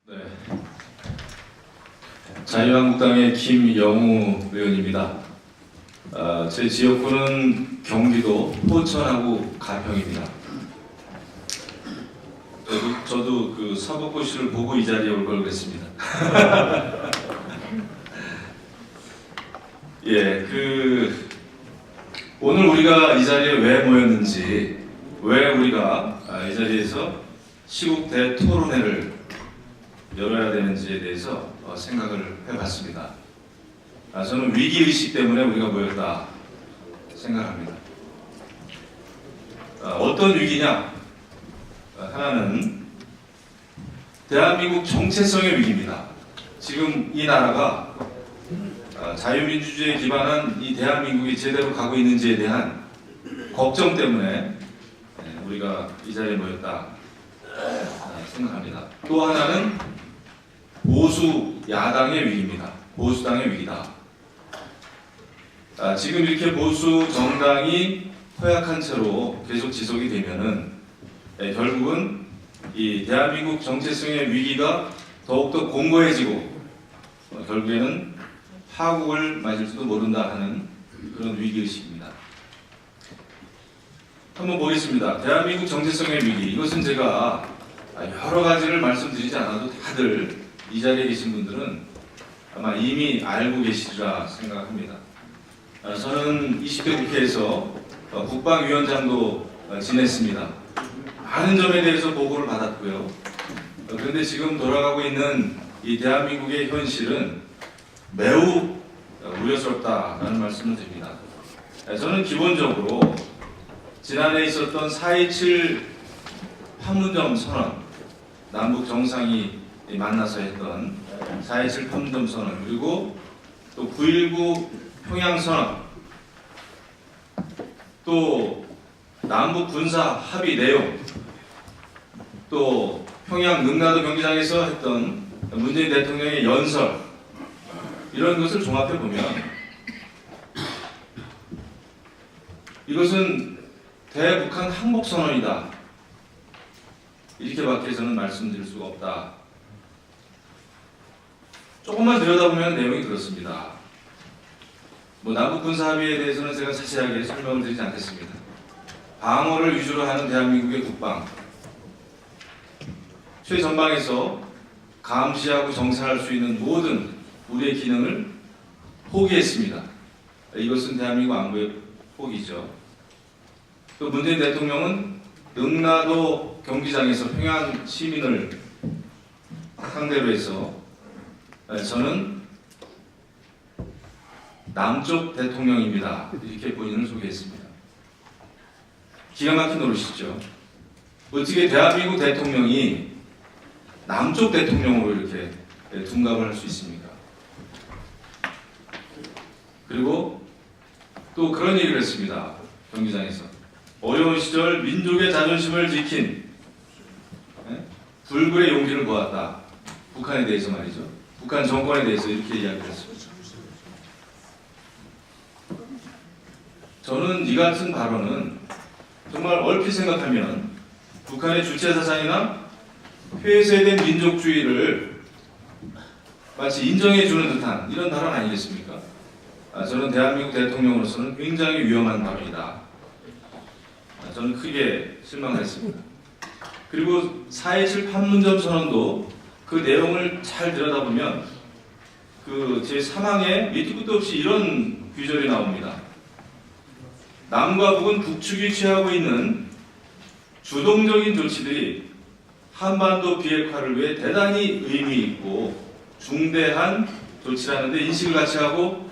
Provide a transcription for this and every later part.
네. 자유한국당의 김영우 의원입니다. 제 지역구는 경기도 포천하고 가평입니다. 저도 그 서북고시를 보고 이 자리에 올 걸 그랬습니다. 예, 오늘 우리가 이 자리에 왜 모였는지, 왜 우리가 이 자리에서 시국 대토론회를 열어야 되는지에 대해서 생각을 해봤습니다. 저는 위기의식 때문에 우리가 모였다 생각합니다. 어떤 위기냐? 하나는 대한민국 정체성의 위기입니다. 지금 이 나라가 자유민주주의에 기반한 이 대한민국이 제대로 가고 있는지에 대한 걱정 때문에 우리가 이 자리에 모였다 생각합니다. 또 하나는 보수 야당의 위기입니다. 보수당의 위기다. 지금 이렇게 보수 정당이 허약한 채로 계속 지속이 되면은 결국은 이 대한민국 정체성의 위기가 더욱더 공고해지고 결국에는 파국을 맞을지도 모른다 하는 그런 위기의식입니다. 한번 보겠습니다. 대한민국 정체성의 위기, 이것은 제가 여러 가지를 말씀드리지 않아도 다들 이 자리에 계신 분들은 아마 이미 알고 계시리라 생각합니다. 저는 20대 국회에서 국방위원장도 지냈습니다. 많은 점에 대해서 보고를 받았고요. 그런데 지금 돌아가고 있는 이 대한민국의 현실은 매우 우려스럽다라는 말씀을 드립니다. 저는 기본적으로 지난해 있었던 4.27 판문점 선언, 남북 정상이 만나서 했던 4.27 판문점 선언, 그리고 또 9.19 평양 선언, 또 남북 군사 합의 내용, 또 평양 능라도 경기장에서 했던 문재인 대통령의 연설, 이런 것을 종합해 보면 이것은 대북한 항복선언이다, 이렇게밖에 저는 말씀드릴 수가 없다. 조금만 들여다보면 내용이 그렇습니다. 남북 군사 합의에 대해서는 제가 자세하게 설명을 드리지 않겠습니다. 방어를 위주로 하는 대한민국의 국방, 최전방에서 감시하고 정찰할 수 있는 모든 우리의 기능을 포기했습니다. 이것은 대한민국 안보의 포기죠. 또 문재인 대통령은 능라도 경기장에서 평양 시민을 상대로 해서 저는 남쪽 대통령입니다, 이렇게 본인을 소개했습니다. 기가 막힌 노릇이죠. 어떻게 대한민국 대통령이 남쪽 대통령으로 이렇게 둔갑을 할 수 있습니까? 그리고 또 그런 얘기를 했습니다. 경기장에서 어려운 시절 민족의 자존심을 지킨 불굴의 용기를 보았다. 북한에 대해서 말이죠. 북한 정권에 대해서 이렇게 이야기를 했습니다. 저는 이 같은 발언은 정말 얼핏 생각하면 북한의 주체사상이나 폐쇄된 민족주의를 마치 인정해주는 듯한 이런 발언 아니겠습니까? 저는 대한민국 대통령으로서는 굉장히 위험한 발언이다. 저는 크게 실망했습니다. 그리고 4.27 판문점 선언도 그 내용을 잘 들여다보면 그 제3항에 밑도 끝도 없이 이런 규절이 나옵니다. 남과 북은 북측이 취하고 있는 주동적인 조치들이 한반도 비핵화를 위해 대단히 의미 있고 중대한 조치라는 데 인식을 같이 하고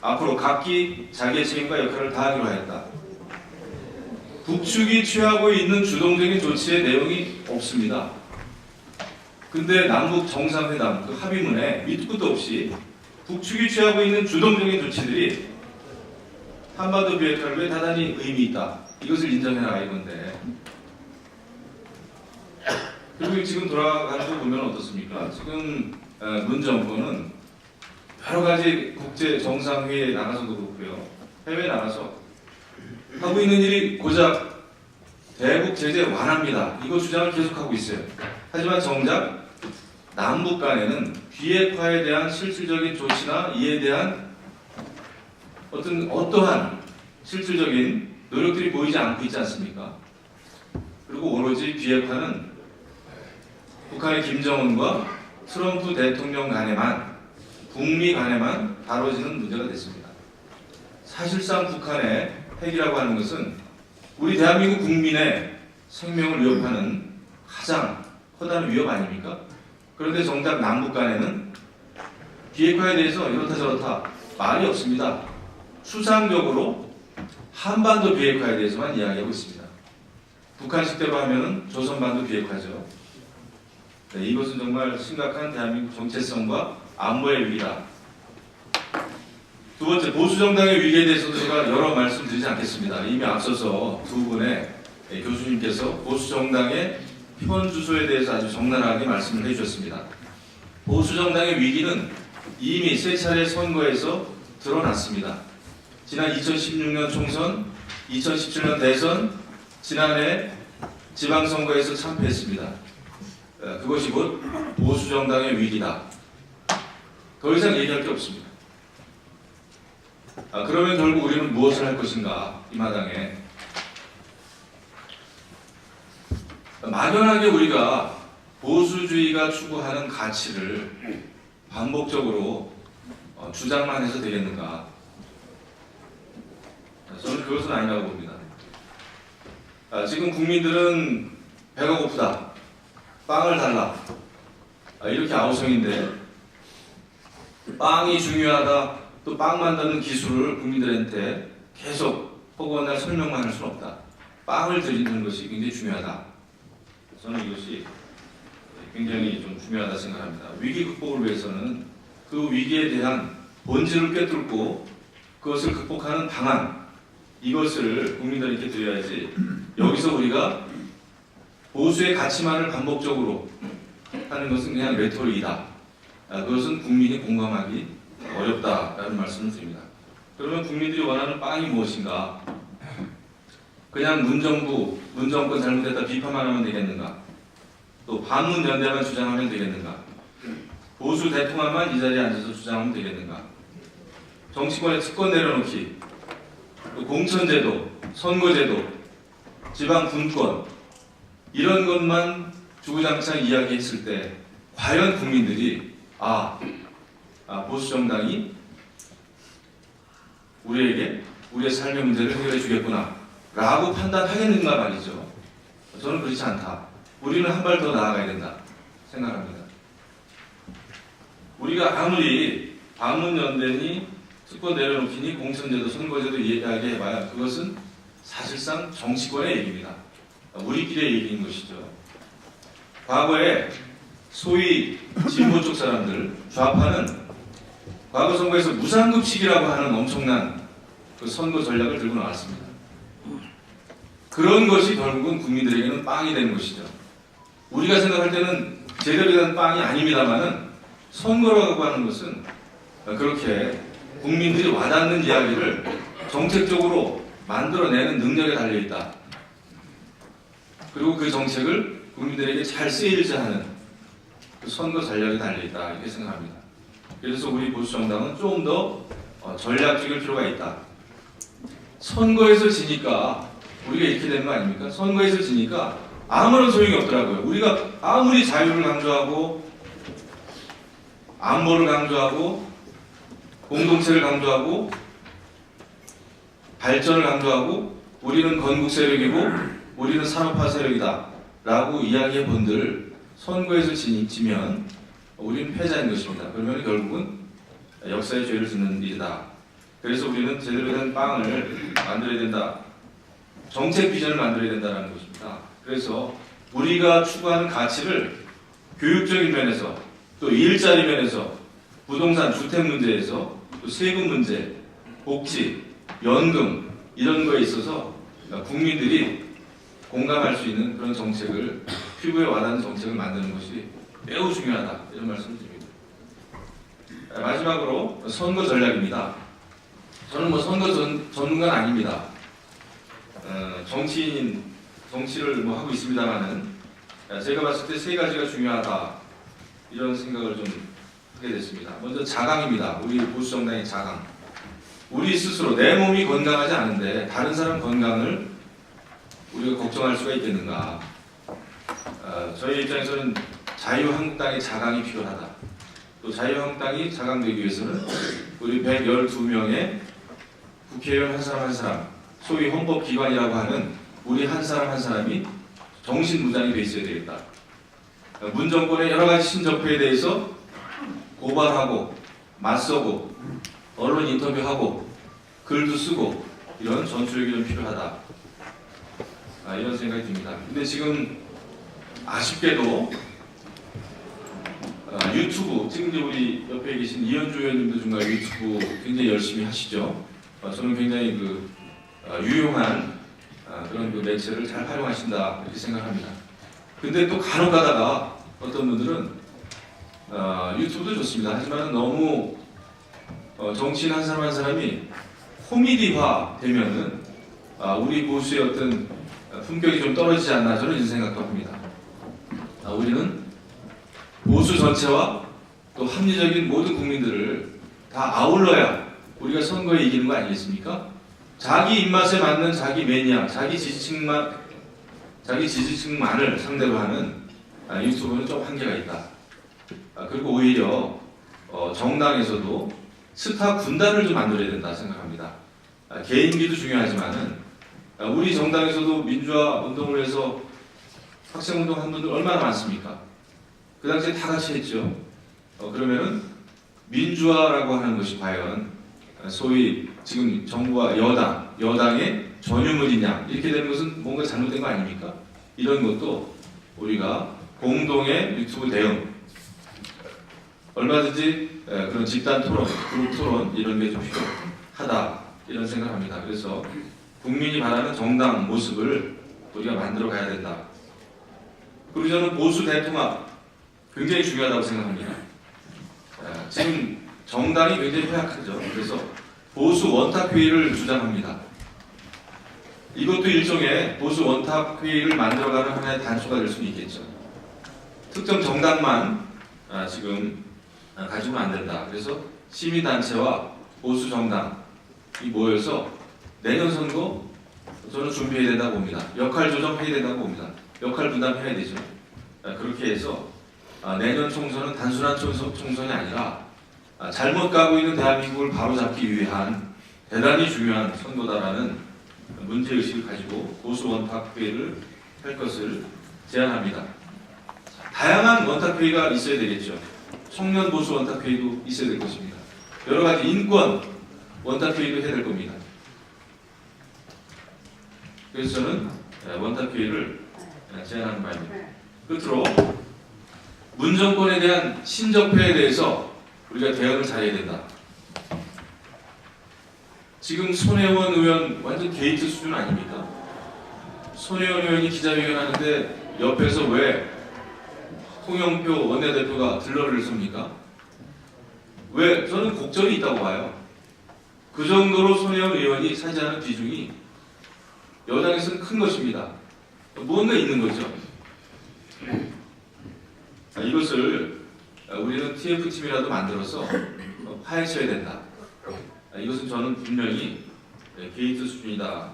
앞으로 각기 자기의 책임과 역할을 다하기로 하였다. 북측이 취하고 있는 주동적인 조치의 내용이 없습니다. 근데 남북 정상회담 그 합의문에 밑도 끝도 없이 북측이 취하고 있는 주동적인 조치들이 한반도 비핵화를 위해 대단히 의미 있다, 이것을 인정해라 이건데, 그리고 지금 돌아가는 거 보면 어떻습니까? 지금 문 정부는 여러 가지 국제 정상회의에 나가서도 그렇고요, 해외에 나가서 하고 있는 일이 고작 대북 제재 완화입니다, 이거 주장을 계속하고 있어요. 하지만 정작 남북 간에는 비핵화에 대한 실질적인 조치나 이에 대한 어떠한 실질적인 노력들이 보이지 않고 있지 않습니까? 그리고 오로지 비핵화는 북한의 김정은과 트럼프 대통령 간에만, 북미 간에만 다뤄지는 문제가 됐습니다. 사실상 북한의 핵이라고 하는 것은 우리 대한민국 국민의 생명을 위협하는 가장 커다란 위협 아닙니까? 그런데 정작 남북 간에는 비핵화에 대해서 이렇다 저렇다 말이 없습니다. 수상적으로 한반도 비핵화에 대해서만 이야기하고 있습니다. 북한식대로 하면은 조선반도 비핵화죠. 네, 이것은 정말 심각한 대한민국 정체성과 안보의 위기다. 두 번째, 보수정당의 위기에 대해서도 제가 여러 말씀 드리지 않겠습니다. 이미 앞서서 두 분의 교수님께서 보수정당의 현 주소에 대해서 아주 적나라하게 말씀을 해주셨습니다. 보수정당의 위기는 이미 세 차례 선거에서 드러났습니다. 지난 2016년 총선, 2017년 대선, 지난해 지방선거에서 참패했습니다. 그것이 곧 보수정당의 위기다. 더 이상 얘기할 게 없습니다. 그러면 결국 우리는 무엇을 할 것인가, 이 마당에. 막연하게 우리가 보수주의가 추구하는 가치를 반복적으로 주장만 해서 되겠는가? 저는 그것은 아니라고 봅니다. 지금 국민들은 배가 고프다, 빵을 달라, 이렇게 아우성인데 빵이 중요하다, 또 빵 만드는 기술을 국민들한테 계속 허구한 설명만 할 수는 없다. 빵을 드리는 것이 굉장히 중요하다. 저는 이것이 굉장히 좀 중요하다 생각합니다. 위기 극복을 위해서는 그 위기에 대한 본질을 꿰뚫고 그것을 극복하는 방안, 이것을 국민들에게 드려야지, 여기서 우리가 보수의 가치만을 반복적으로 하는 것은 그냥 레토릭이다. 그것은 국민이 공감하기 어렵다라는 말씀을 드립니다. 그러면 국민들이 원하는 빵이 무엇인가? 그냥 문정권 잘못했다 비판만 하면 되겠는가? 또 반문연대만 주장하면 되겠는가? 보수 대통합만 이 자리에 앉아서 주장하면 되겠는가? 정치권의 특권 내려놓기, 또 공천제도, 선거제도, 지방분권, 이런 것만 주구장창 이야기했을 때 과연 국민들이 보수정당이 우리에게 우리의 삶의 문제를 해결해 주겠구나 라고 판단하겠는가 말이죠. 저는 그렇지 않다. 우리는 한 발 더 나아가야 된다 생각합니다. 우리가 아무리 반문연대니 특권 내려놓기니 공천제도, 선거제도 이야기해봐야 그것은 사실상 정치권의 얘기입니다. 우리끼리의 얘기인 것이죠. 과거에 소위 진보 쪽 사람들, 좌파는 과거 선거에서 무상급식이라고 하는 엄청난 그 선거 전략을 들고 나왔습니다. 그런 것이 결국은 국민들에게는 빵이 되는 것이죠. 우리가 생각할 때는 제대로 된 빵이 아닙니다만은 선거라고 하는 것은 그렇게 국민들이 와닿는 이야기를 정책적으로 만들어내는 능력에 달려있다. 그리고 그 정책을 국민들에게 잘 쓰이지 하는 그 선거 전략에 달려있다, 이렇게 생각합니다. 그래서 우리 보수정당은 조금 더 전략적일 필요가 있다. 선거에서 지니까 우리가 이렇게 되는 거 아닙니까? 선거에서 지니까 아무런 소용이 없더라고요. 우리가 아무리 자유를 강조하고 안보를 강조하고 공동체를 강조하고 발전을 강조하고 우리는 건국 세력이고 우리는 산업화 세력이다 라고 이야기해 본들 선거에서 지면 우리는 패자인 것입니다. 그러면 결국은 역사의 죄를 짓는 일이다. 그래서 우리는 제대로 된 빵을 만들어야 된다. 정책 비전을 만들어야 된다는 것입니다. 그래서 우리가 추구하는 가치를 교육적인 면에서, 또 일자리 면에서, 부동산 주택 문제에서, 또 세금 문제, 복지, 연금 이런 거에 있어서 국민들이 공감할 수 있는 그런 정책을, 피부에 와닿는 정책을 만드는 것이 매우 중요하다, 이런 말씀을 드립니다. 마지막으로 선거 전략입니다. 저는 선거 전문가는 아닙니다. 정치를 하고 있습니다만은 제가 봤을 때 세 가지가 중요하다. 이런 생각을 좀 하게 됐습니다. 먼저 자강입니다. 우리 보수 정당의 자강. 우리 스스로 내 몸이 건강하지 않은데 다른 사람 건강을 우리가 걱정할 수가 있겠는가? 저희 입장에서는 자유한국당의 자강이 필요하다. 또 자유한국당이 자강되기 위해서는 우리 112명의 국회의원 한 사람 한 사람, 소위 헌법기관이라고 하는 우리 한 사람 한 사람이 정신무장이 돼 있어야 되겠다. 문정권의 여러 가지 신적폐에 대해서 고발하고 맞서고 언론 인터뷰하고 글도 쓰고 이런 전투력이 좀 필요하다. 이런 생각이 듭니다. 근데 지금 아쉽게도 유튜브, 지금 우리 옆에 계신 이현주 의원님도 정말 유튜브 굉장히 열심히 하시죠. 저는 굉장히 유용한 그런 매체를 잘 활용하신다 이렇게 생각합니다. 근데 또 간혹 가다가 어떤 분들은 유튜브도 좋습니다. 하지만 너무 정치인 한 사람 한 사람이 코미디화 되면은 우리 보수의 어떤 품격이 좀 떨어지지 않나 저는 이런 생각도 합니다. 우리는 보수 전체와 또 합리적인 모든 국민들을 다 아울러야 우리가 선거에 이기는 거 아니겠습니까? 자기 입맛에 맞는 자기 매니아, 자기 지지층만을 상대로 하는 유튜브는 좀 한계가 있다. 그리고 오히려 정당에서도 스타 군단을 좀 만들어야 된다 생각합니다. 개인기도 중요하지만은 우리 정당에서도 민주화 운동을 해서 학생운동 한 분들 얼마나 많습니까? 그 당시에 다 같이 했죠. 그러면은 민주화라고 하는 것이 과연 소위 지금 정부와 여당의 전유물이냐 이렇게 되는 것은 뭔가 잘못된 거 아닙니까? 이런 것도 우리가 공동의 유튜브 대응 얼마든지 그런 집단 토론, 그룹 토론 이런 게 좀 필요하다 이런 생각합니다. 그래서 국민이 바라는 정당 모습을 우리가 만들어 가야 된다. 그리고 저는 보수 대통합 굉장히 중요하다고 생각합니다. 지금 정당이 굉장히 허약하죠. 그래서 보수 원탁회의를 주장합니다. 이것도 일종의 보수 원탁회의를 만들어가는 하나의 단초가 될 수 있겠죠. 특정 정당만 지금 가지면 안 된다. 그래서 시민단체와 보수 정당이 모여서 내년 선거 저는 준비해야 된다고 봅니다. 역할 조정해야 된다고 봅니다. 역할 분담해야 되죠. 그렇게 해서 내년 총선은 단순한 총선이 아니라 잘못 가고 있는 대한민국을 바로잡기 위한 대단히 중요한 선거다라는 문제의식을 가지고 보수 원탁회의를 할 것을 제안합니다. 다양한 원탁회의가 있어야 되겠죠. 청년 보수 원탁회의도 있어야 될 것입니다. 여러 가지 인권 원탁회의도 해야 될 겁니다. 그래서 저는 원탁회의를 제안하는 바입니다. 끝으로 문정권에 대한 신적폐에 대해서 우리가 대응을 잘해야 된다. 지금 손혜원 의원 완전 게이트 수준 아닙니까? 손혜원 의원이 기자회견 하는데 옆에서 왜 홍영표 원내대표가 들러리를 섭니까? 왜? 저는 곡절이 있다고 봐요. 그 정도로 손혜원 의원이 차지하는 비중이 여당에서는 큰 것입니다. 뭔가 있는 거죠. 이것을 우리는 TF팀이라도 만들어서 파헤쳐야 된다. 이것은 저는 분명히 게이트 수준이다.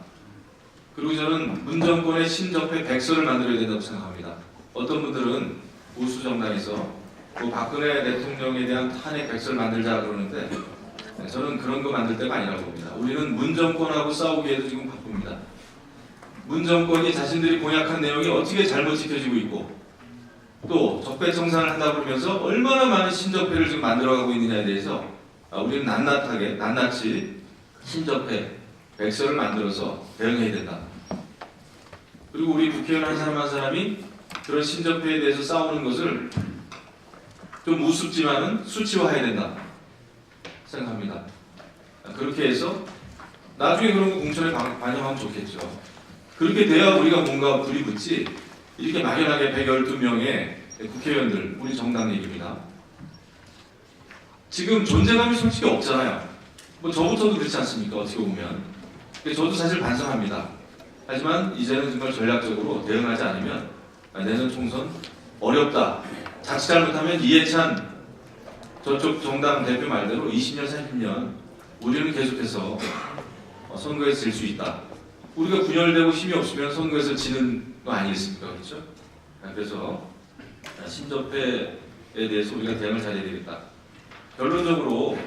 그리고 저는 문정권의 신적폐 백서를 만들어야 된다고 생각합니다. 어떤 분들은 보수 정당에서 박근혜 대통령에 대한 탄핵 백서를 만들자 그러는데 저는 그런 거 만들 때가 아니라고 봅니다. 우리는 문정권하고 싸우기에도 지금 바쁩니다. 문정권이 자신들이 공약한 내용이 어떻게 잘못 지켜지고 있고 또 적폐청산을 한다고 그러면서 얼마나 많은 신적폐를 지금 만들어가고 있느냐에 대해서 우리는 낱낱이 신적폐 백서를 만들어서 대응해야 된다. 그리고 우리 국회의원 한 사람 한 사람이 그런 신적폐에 대해서 싸우는 것을 좀 우습지만은 수치화해야 된다 생각합니다. 그렇게 해서 나중에 그런 거 공천에 반영하면 좋겠죠. 그렇게 돼야 우리가 뭔가 불이 붙지 이렇게 막연하게 112명의 국회의원들 우리 정당 얘기입니다. 지금 존재감이 솔직히 없잖아요. 뭐 저부터도 그렇지 않습니까? 어떻게 보면. 저도 사실 반성합니다. 하지만 이제는 정말 전략적으로 대응하지 않으면 내년 총선 어렵다 자칫 잘못하면 이해찬 저쪽 정당 대표 말대로 20년, 30년 우리는 계속해서 선거에서 질 수 있다. 우리가 분열되고 힘이 없으면 선거에서 지는 거 아니겠습니까? 그렇죠? 그래서 신접해에 대해서 우리가 대응을 잘해야 되겠다. 결론적으로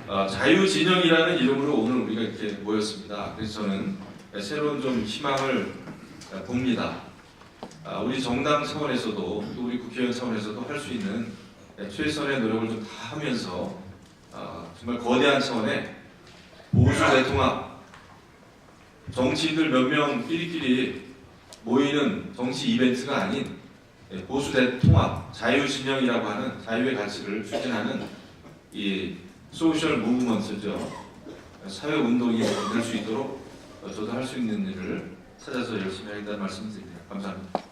자유진영이라는 이름으로 오늘 우리가 이렇게 모였습니다. 그래서 저는 새로운 좀 희망을 봅니다. 우리 정당 차원에서도 또 우리 국회의원 차원에서도 할 수 있는 최선의 노력을 좀 다 하면서 정말 거대한 차원의 보수 대통합, 정치인들 몇 명 끼리끼리 모이는 정치 이벤트가 아닌 보수 대통합, 자유진영이라고 하는 자유의 가치를 추진하는 이 소셜 무브먼트죠. 사회 운동이 될 수 있도록 저도 할 수 있는 일을 찾아서 열심히 하겠다는 말씀을 드립니다. 감사합니다.